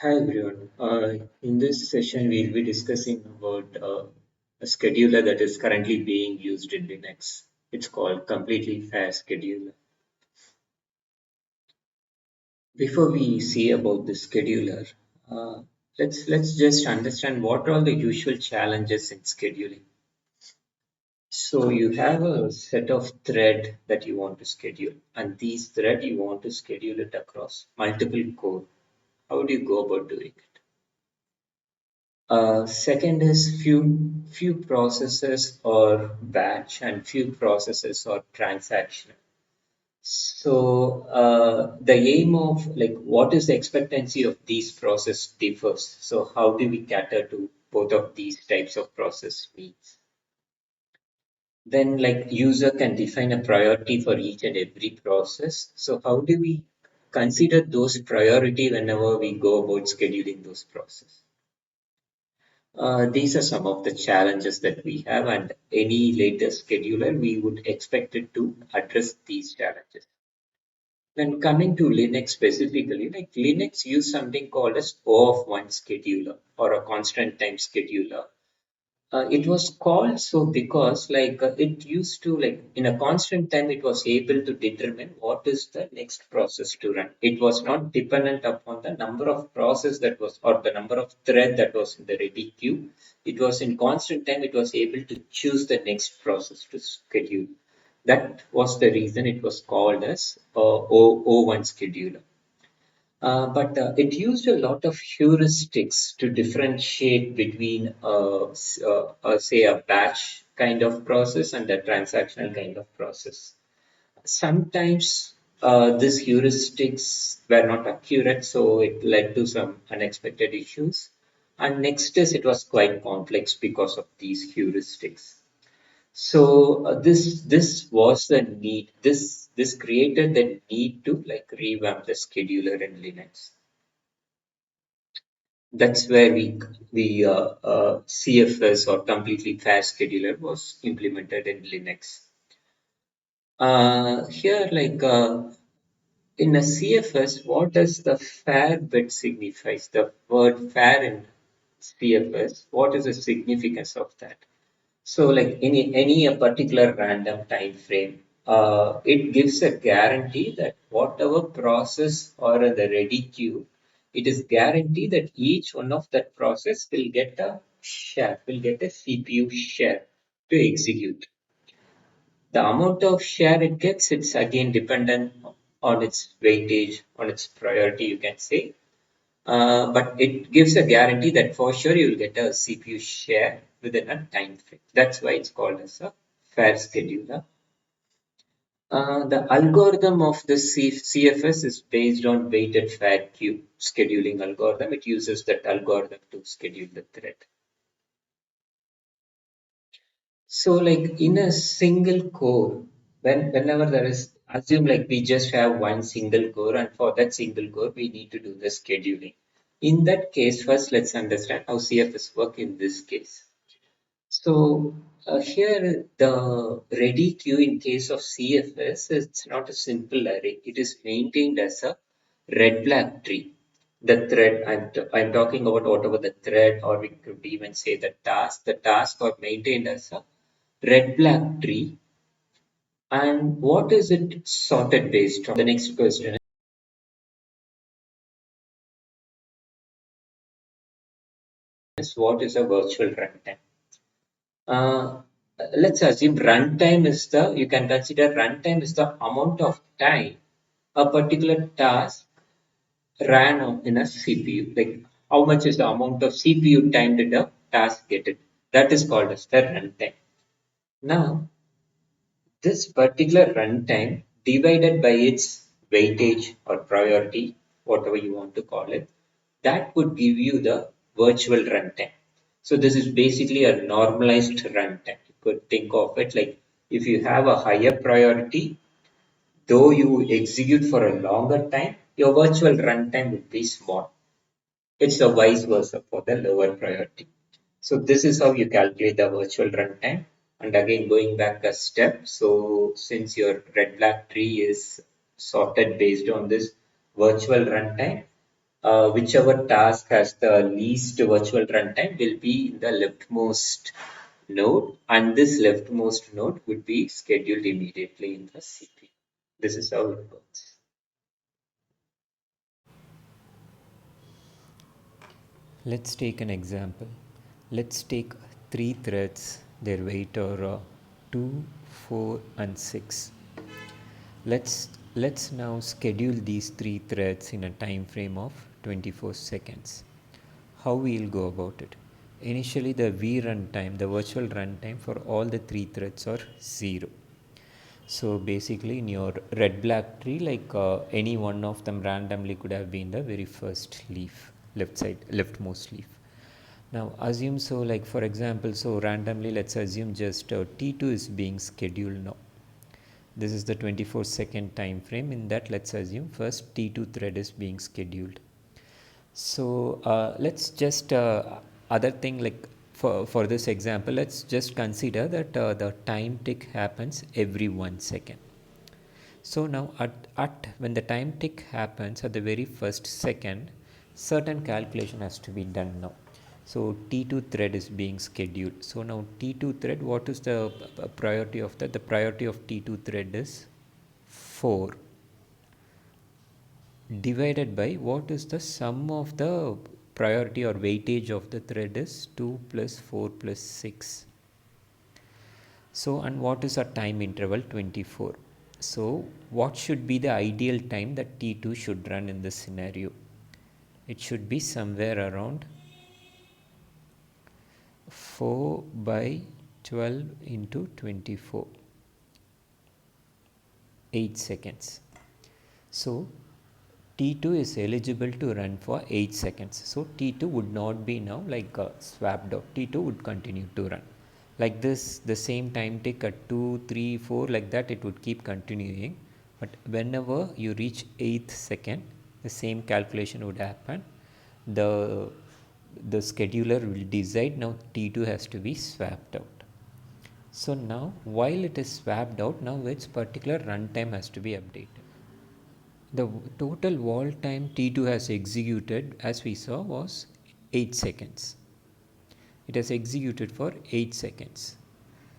Hi everyone. In this session, we'll be discussing about a scheduler that is currently being used in Linux. It's called CompletelyFairScheduler. Before we see about the scheduler, uh, let's just understand what are the usual challenges in scheduling. So you have a set of thread that you want to schedule, and these thread you want to schedule it across multiple core. How do you go about doing it? Second is few processes or batch and few processes or transactional. So the aim of like what is the expectancy of these process differs. So how do we cater to both of these types of process needs? Then like user can define a priority for each and every process. So how do we consider those priority whenever we go about scheduling those processes? These are some of the challenges that we have, and any latest scheduler, we would expect it to address these challenges. When coming to Linux specifically, like Linux use something called as O of one scheduler or a constant time scheduler. It was called so because it used to like in a constant time it was able to determine what is the next process to run. It was not dependent upon the number of process that was or the number of thread that was in the ready queue. It was in constant time it was able to choose the next process to schedule. That was the reason it was called as O1 scheduler. But it used a lot of heuristics to differentiate between, say, a batch kind of process and a transactional kind of process. Sometimes these heuristics were not accurate, so it led to some unexpected issues. And next is it was quite complex because of these heuristics. So this was the need. This created the need to like revamp the scheduler in Linux. That's where CFS or completely fast scheduler was implemented in Linux. Here, in a CFS, what does the fair bit signifies? The word fair in CFS, what is the significance of that? So, like any a particular random time frame, it gives a guarantee that whatever process or in the ready queue, it is guaranteed that each one of that process will get a share, will get a CPU share to execute. The amount of share it gets, it's again dependent on its weightage, on its priority, you can say. But it gives a guarantee that for sure you will get a CPU share within a time frame. That's why it's called as a fair scheduler. The algorithm of the CFS is based on weighted fair queue scheduling algorithm. It uses that algorithm to schedule the thread. So, like in a single core, whenever there is, assume like we just have one single core, and for that single core, we need to do the scheduling. In that case, first let's understand how CFS work in this case. So here the ready queue in case of CFS, it's not a simple array. It is maintained as a red black tree. The thread, I'm talking about whatever the thread, or we could even say the task. The task are maintained as a red black tree. And what is it sorted based on? The next question is what is a virtual runtime? Uh, let's assume runtime is you can consider runtime is the amount of time a particular task ran in a CPU. Like how much is the amount of CPU time did a task get it? That is called as the runtime. Now, this particular runtime divided by its weightage or priority, whatever you want to call it, that would give you the virtual runtime. So this is basically a normalized runtime. You could think of it like if you have a higher priority, though you execute for a longer time, your virtual runtime would be small. It's a vice versa for the lower priority. So this is how you calculate the virtual runtime. And again, going back a step. So since your red black tree is sorted based on this virtual runtime, whichever task has the least virtual runtime will be in the leftmost node, and this leftmost node would be scheduled immediately in the CPU. This is how it works. Let's take an example. Let's take three threads, their weight are 2, 4 and 6. Let's now schedule these three threads in a time frame of 24 seconds. How we'll go about it? Initially the V runtime, the virtual runtime for all the three threads are 0. So basically in your red black tree, like any one of them randomly could have been the very first leaf, leftmost leaf. Now assume, so like for example, so randomly let's assume just T2 is being scheduled now. This is the 24-second time frame. In that, let's assume first T2 thread is being scheduled. So let's just other thing, like for this example, let's just consider that the time tick happens every 1 second. So now at when the time tick happens at the very first second, certain calculation has to be done now. So T2 thread is being scheduled. So now T2 thread, what is the priority of that? The priority of T2 thread is 4 divided by what is the sum of the priority or weightage of the thread is 2 plus 4 plus 6. So, and what is our time interval? 24. So what should be the ideal time that T2 should run in this scenario? It should be somewhere around 4 by 12 into 24, 8 seconds. So T2 is eligible to run for 8 seconds. So T2 would not be now like swapped out. T2 would continue to run. Like this, the same time tick at 2, 3, 4, like that it would keep continuing. But whenever you reach 8th second, the same calculation would happen. The scheduler will decide now T2 has to be swapped out. So now while it is swapped out, now its particular runtime has to be updated. The total wall time T2 has executed, as we saw, was 8 seconds. It has executed for 8 seconds.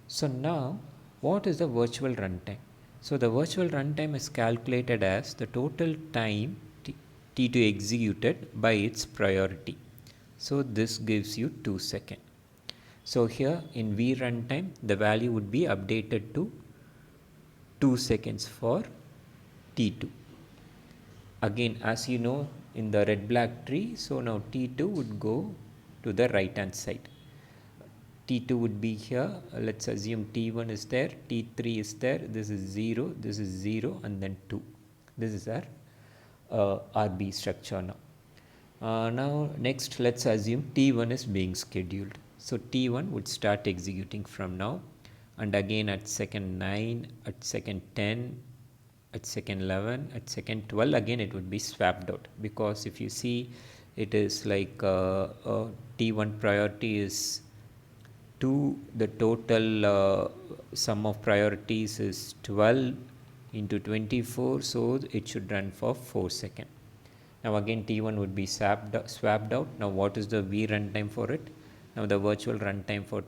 So now what is the virtual runtime? So the virtual runtime is calculated as the total time T2 executed by its priority. So this gives you 2 seconds. So here in V runtime, the value would be updated to 2 seconds for T2. Again, as you know, in the red black tree, so now T2 would go to the right hand side. T2 would be here. Let's assume T1 is there, T3 is there, this is 0, this is 0, and then 2. This is our RB structure now. Now next, let's assume T1 is being scheduled. So T1 would start executing from now, and again at second 9, at second 10, at second 11, at second 12, again it would be swapped out, because if you see, it is like T1 priority is 2, the total sum of priorities is 12 into 24, so it should run for 4 seconds. Now again T1 would be swapped out. Now what is the V runtime for it? Now the virtual runtime for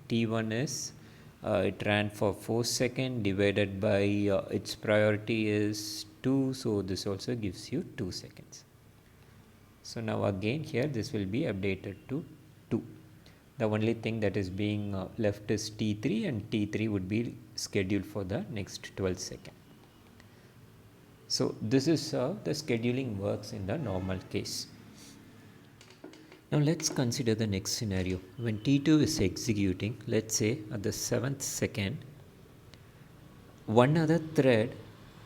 T1 is it ran for 4 seconds divided by its priority is 2, so this also gives you 2 seconds. So now again here this will be updated to 2. The only thing that is being left is T3, and T3 would be scheduled for the next 12 seconds. So this is how the scheduling works in the normal case. Now let's consider the next scenario. When T2 is executing, let's say at the 7th second, one other thread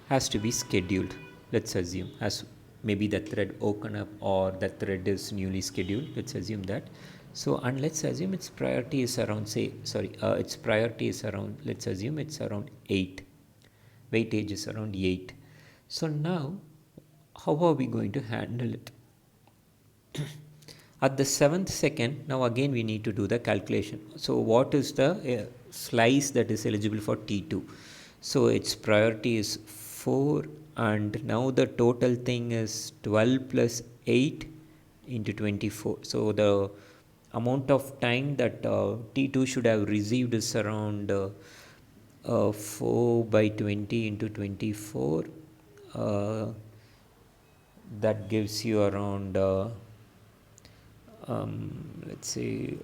has to be scheduled. Let's assume, as maybe the thread open up or the thread is newly scheduled. Let's assume that. So, and let's assume its priority is around, its priority is around, let's assume it's around 8. Weightage is around 8. So now, how are we going to handle it? At the 7th second, now again we need to do the calculation. So what is the slice that is eligible for T2? So its priority is 4 and now the total thing is 12 plus 8 into 24. So the amount of time that T2 should have received is around 4 by 20 into 24. That gives you around let's say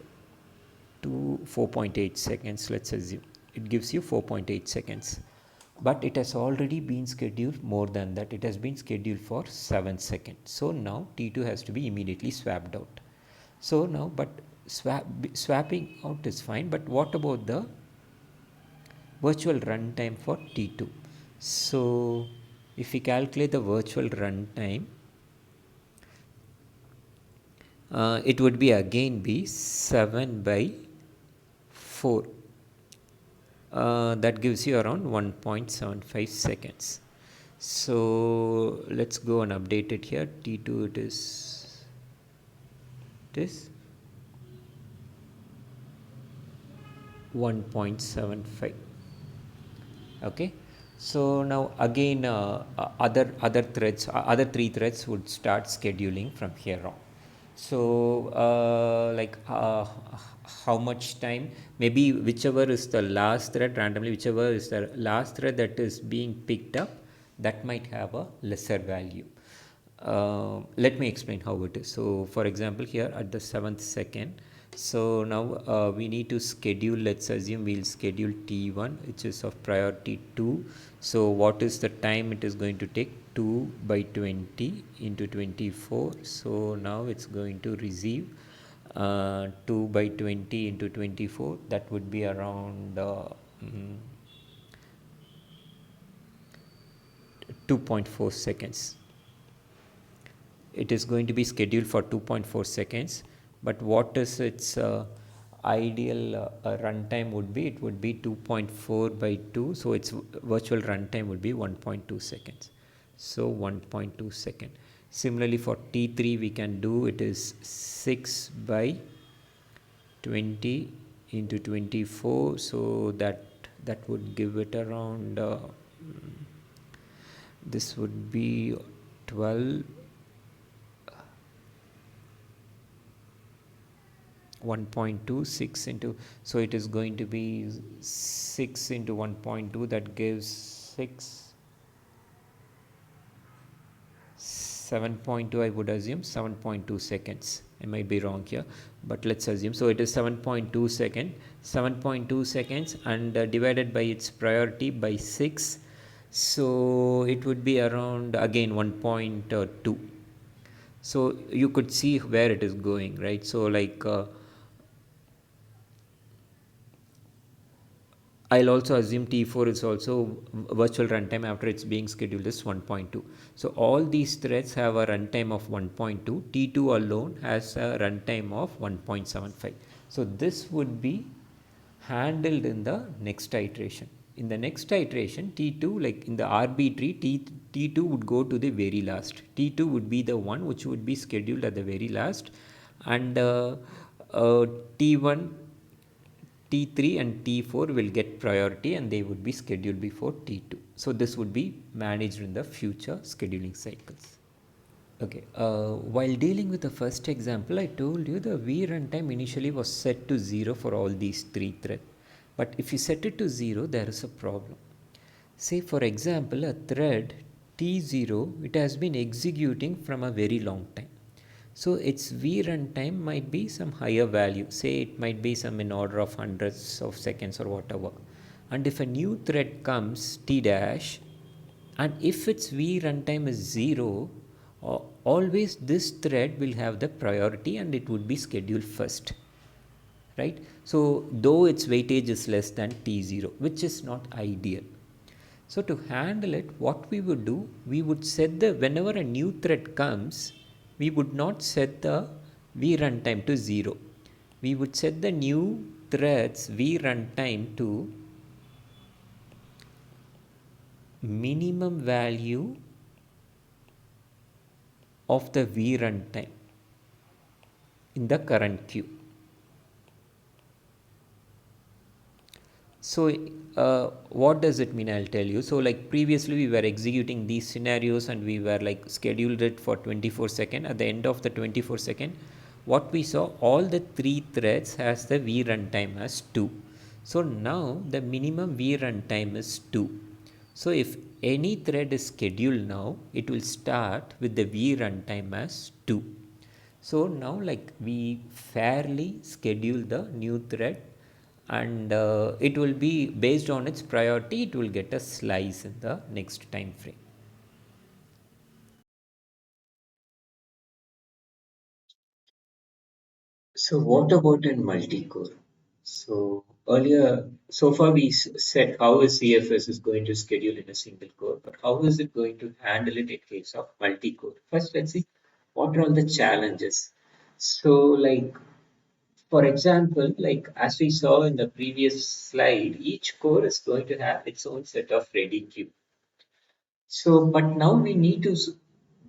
4.8 seconds. Let's assume it gives you 4.8 seconds, but it has already been scheduled more than that. It has been scheduled for 7 seconds. So now T2 has to be immediately swapped out. So now, but swapping out is fine, but what about the virtual runtime for T2? So if we calculate the virtual runtime, it would be again be 7 by 4. That gives you around 1.75 seconds. So let's go and update it here. T2 it is 1.75. Okay, so now again other threads, other 3 threads would start scheduling from here on. So how much time, maybe whichever is the last thread, randomly whichever is the last thread that is being picked up, that might have a lesser value. Let me explain how it is. So for example, here at the 7th second, so now we need to schedule, let's assume we'll schedule T1, which is of priority 2. So what is the time it is going to take? 2 by 20 into 24. So now it's going to receive 2 by 20 into 24. That would be around 2.4 seconds. It is going to be scheduled for 2.4 seconds, but what is its ideal runtime would be? It would be 2.4 by 2, so its virtual runtime would be 1.2 seconds. So 1.2 second. Similarly for T3 we can do it is 6 by 20 into 24, so that would give it around this would be 12, 1.26 into, so it is going to be 6 into 1.2, that gives 6, 7.2, I would assume 7.2 seconds. I might be wrong here, but let's assume. So it is 7.2 seconds and divided by its priority by 6, so it would be around again 1.2. So you could see where it is going, right? So like I'll also assume T4 is also virtual runtime after it's being scheduled is 1.2. So all these threads have a runtime of 1.2. T2 alone has a runtime of 1.75. So this would be handled in the next iteration. In the next iteration, T2, like in the RB tree, T2 would go to the very last. T2 would be the one which would be scheduled at the very last, and T1, T3 and T4 will get priority and they would be scheduled before T2. So this would be managed in the future scheduling cycles. Okay, while dealing with the first example, I told you the V runtime initially was set to 0 for all these 3 threads. But if you set it to 0, there is a problem. Say for example, a thread T0, it has been executing from a very long time. So its V runtime might be some higher value. Say it might be some in order of hundreds of seconds or whatever. And if a new thread comes, T dash, and if its V runtime is 0, always this thread will have the priority and it would be scheduled first, right? So though its weightage is less than T0, which is not ideal. So to handle it, what we would do, we would set the, whenever a new thread comes, we would not set the V runtime to 0. We would set the new thread's V runtime to minimum value of the V runtime in the current queue. So, what does it mean? I'll tell you. So, like previously, we were executing these scenarios and we were like scheduled it for 24 seconds. At the end of the 24 second, what we saw, all the three threads has the v runtime as 2. So, now the minimum v runtime is 2. So, if any thread is scheduled now, it will start with the v runtime as 2. So now like we fairly schedule the new thread, and it will be based on its priority, it will get a slice in the next time frame. So what about in multi-core? So earlier, so far we said how a CFS is going to schedule in a single core, but how is it going to handle it in case of multi-core? First, let's see what are all the challenges. So like, for example, like as we saw in the previous slide, each core is going to have its own set of ready queue. So, but now we need to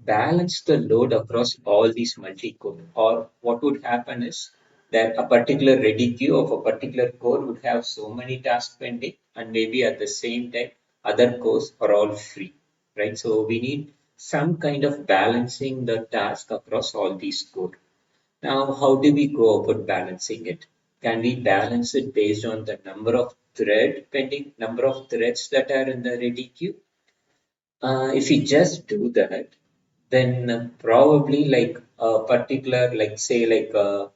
balance the load across all these multi-core. Or what would happen is that a particular ready queue of a particular core would have so many tasks pending, and maybe at the same time, other cores are all free, right? So we need some kind of balancing the task across all these cores. Now, how do we go about balancing it? Can we balance it based on the number of number of threads that are in the ready queue? If we just do that, then probably like a particular, like say like a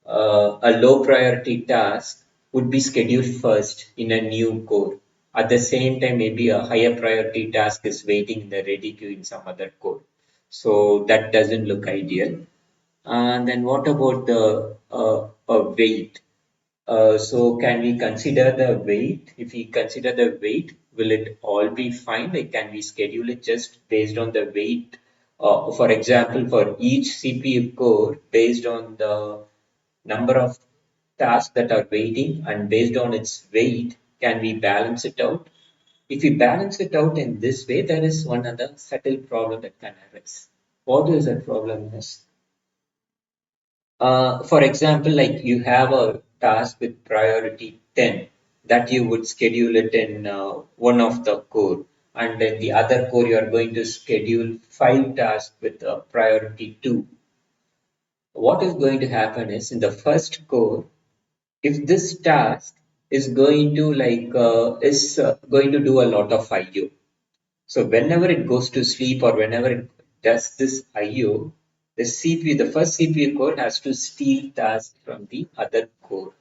low priority task would be scheduled first in a new core. At the same time, maybe a higher priority task is waiting in the ready queue in some other core. So that doesn't look ideal. And then what about the weight? So can we consider the weight? If we consider the weight, will it all be fine? Like, can we schedule it just based on the weight? For example, for each CPU core, based on the number of tasks that are waiting and based on its weight, can we balance it out? If we balance it out in this way, there is one other subtle problem that can arise. What is that problem is? For example, like you have a task with priority 10 that you would schedule it in one of the core, and then the other core you are going to schedule 5 tasks with priority 2. What is going to happen is in the first core, if this task is going to going to do a lot of IO. So whenever it goes to sleep or whenever it does this IO, the CPU, the first CPU core has to steal tasks from the other core.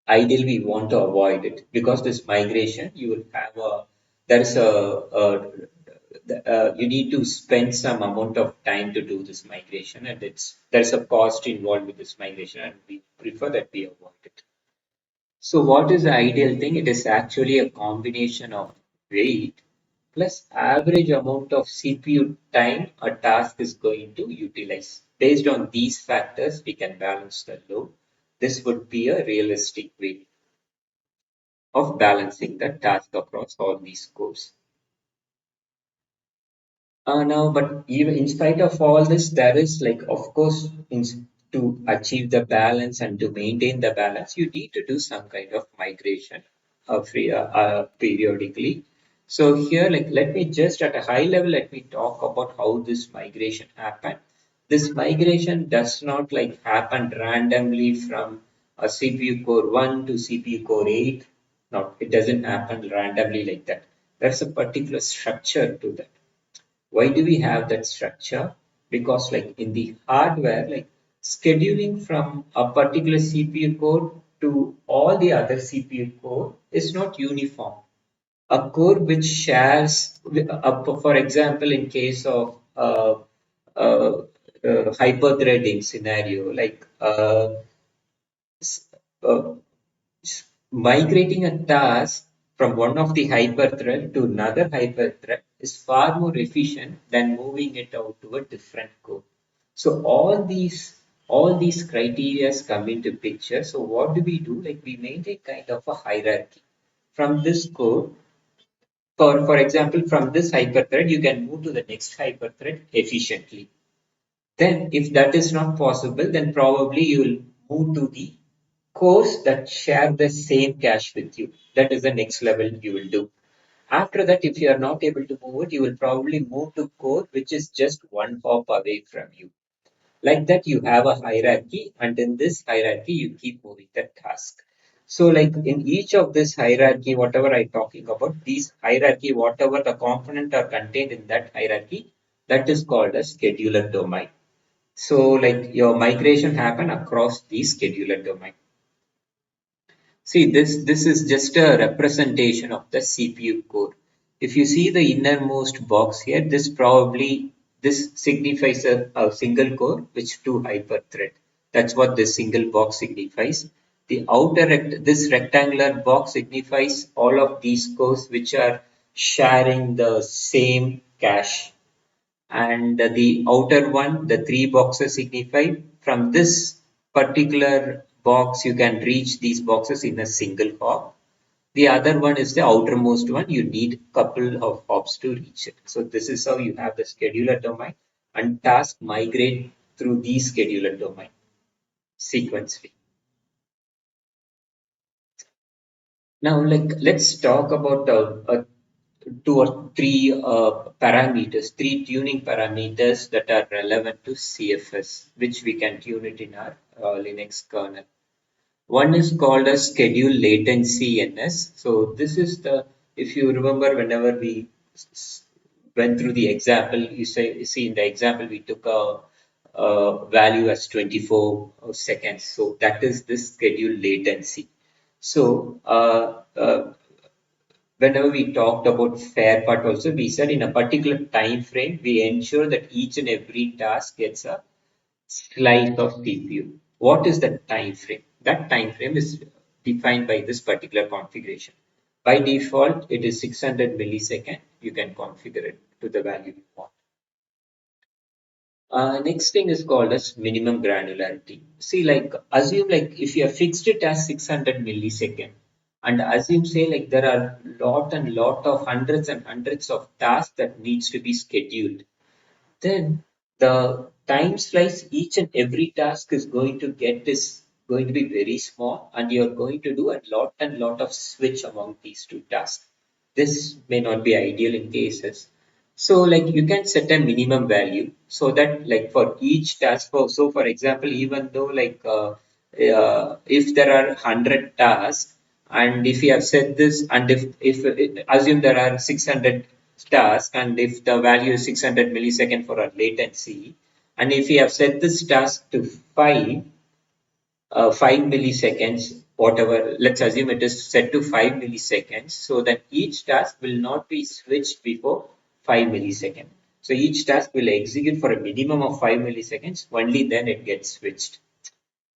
Ideally, we want to avoid it because this migration, you will have there's you need to spend some amount of time to do this migration, and there's a cost involved with this migration, and we prefer that we avoid it. So what is the ideal thing? It is actually a combination of weight plus average amount of CPU time a task is going to utilize. Based on these factors, we can balance the load. This would be a realistic way of balancing the task across all these cores. Now, but even in spite of all this, there is like, of course, to achieve the balance and to maintain the balance, you need to do some kind of migration periodically. So here, like, let me just at a high level, let me talk about how this migration happened. This migration does not like happen randomly from a CPU core 1 to CPU core 8. No, it doesn't happen randomly like that. There's a particular structure to that. Why do we have that structure? Because like in the hardware, like scheduling from a particular CPU core to all the other CPU core is not uniform. A core which shares, for example, in case of uh, hyper-threading scenario, like s- uh, migrating a task from one of the hyperthread to another hyperthread is far more efficient than moving it out to a different code. So all these criteria come into picture. So what do we do? Like we maintain kind of a hierarchy. From this code, for example, from this hyperthread, you can move to the next hyperthread efficiently. Then if that is not possible, then probably you will move to the cores that share the same cache with you. That is the next level you will do. After that, if you are not able to move it, you will probably move to core which is just one hop away from you. Like that, you have a hierarchy, and in this hierarchy, you keep moving the task. So, like in each of this hierarchy, whatever I'm talking about, these hierarchy, whatever the component are contained in that hierarchy, that is called a scheduler domain. So, like your migration happen across the scheduler domain. See, this is just a representation of the CPU core. If you see the innermost box here, this signifies a single core which two hyperthread. That's what this single box signifies. The this rectangular box signifies all of these cores which are sharing the same cache, and the outer one, the three boxes signify from this particular box you can reach these boxes in a single hop. The other one is the outermost one, you need couple of hops to reach it. So this is how you have the scheduler domain, and task migrate through these scheduler domain sequentially. Now, like, let's talk about two or three parameters, three tuning parameters that are relevant to CFS, which we can tune it in our Linux kernel. One is called as schedule latency NS. So this is if you remember, whenever we went through the example, see in the example we took a value as 24 seconds. So that is this schedule latency. So whenever we talked about fair part also, we said in a particular time frame, we ensure that each and every task gets a slice of CPU. What is the time frame? That time frame is defined by this particular configuration. By default, it is 600 millisecond. You can configure it to the value you want. Next thing is called as minimum granularity. See, like assume like if you have fixed it as 600 millisecond, and assume say like there are lot and lot of hundreds and hundreds of tasks that needs to be scheduled, then the time slice each and every task is going to get is going to be very small, and you're going to do a lot and lot of switch among these two tasks. This may not be ideal in cases. So like you can set a minimum value so that like for each task, so for example, even though like if there are 100 tasks, and if you have set this, and if assume there are 600 task, and if the value is 600 millisecond for our latency, and if we have set this task to 5 milliseconds, whatever, let's assume it is set to 5 milliseconds, so that each task will not be switched before 5 milliseconds. So each task will execute for a minimum of 5 milliseconds, only then it gets switched.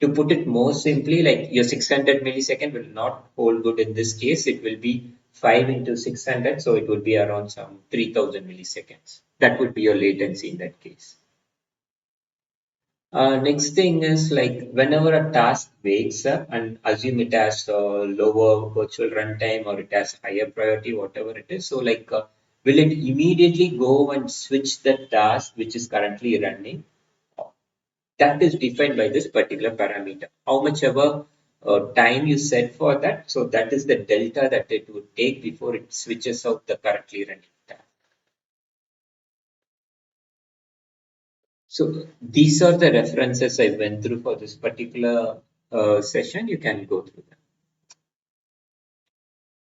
To put it more simply, like your 600 millisecond will not hold good in this case. It will be 5 into 600, so it would be around some 3000 milliseconds. That would be your latency in that case. Next thing is like whenever a task wakes up, and assume it has lower virtual runtime or it has higher priority, whatever it is. So like, will it immediately go and switch the task which is currently running? That is defined by this particular parameter. How much ever time you set for that, so that is the delta that it would take before it switches out the currently running task. So these are the references I went through for this particular session. You can go through them.